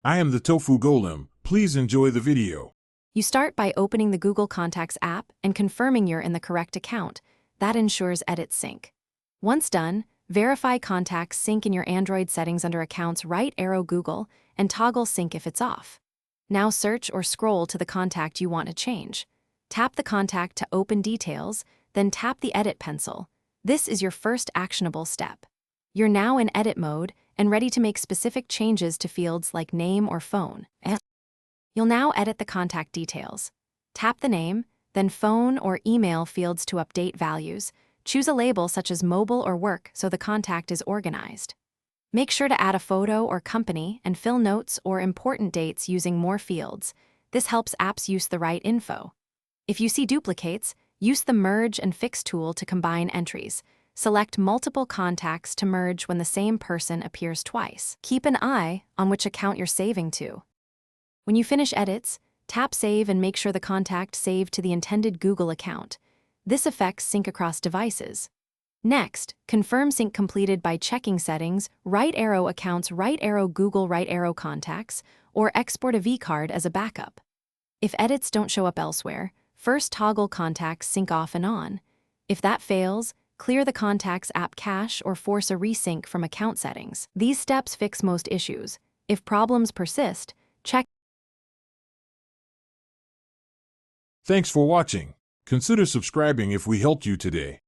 I am the Tofu Golem. Please enjoy the video. You start by opening the Google Contacts app and confirming you're in the correct account. That ensures edit sync. Once done, verify contacts sync in your Android settings under Accounts right arrow Google and toggle sync if it's off. Now search or scroll to the contact you want to change. Tap the contact to open details, then tap the edit pencil. This is your first actionable step. You're now in edit mode and ready to make specific changes to fields like name or phone. You'll now edit the contact details. Tap the name, then phone or email fields to update values. Choose a label such as mobile or work so the contact is organized. Make sure to add a photo or company and fill notes or important dates using more fields. This helps apps use the right info. If you see duplicates, use the Merge and Fix tool to combine entries. Select multiple contacts to merge when the same person appears twice. Keep an eye on which account you're saving to. When you finish edits, tap Save and make sure the contact saved to the intended Google account. This affects sync across devices. Next, confirm sync completed by checking Settings, right arrow Accounts, right arrow Google, right arrow Contacts, or export a vCard as a backup. If edits don't show up elsewhere, first toggle Contacts sync off and on. If that fails, clear the Contacts app cache or force a resync from account settings. These steps fix most issues. If problems persist, check. Thanks for watching. Consider subscribing if we helped you today.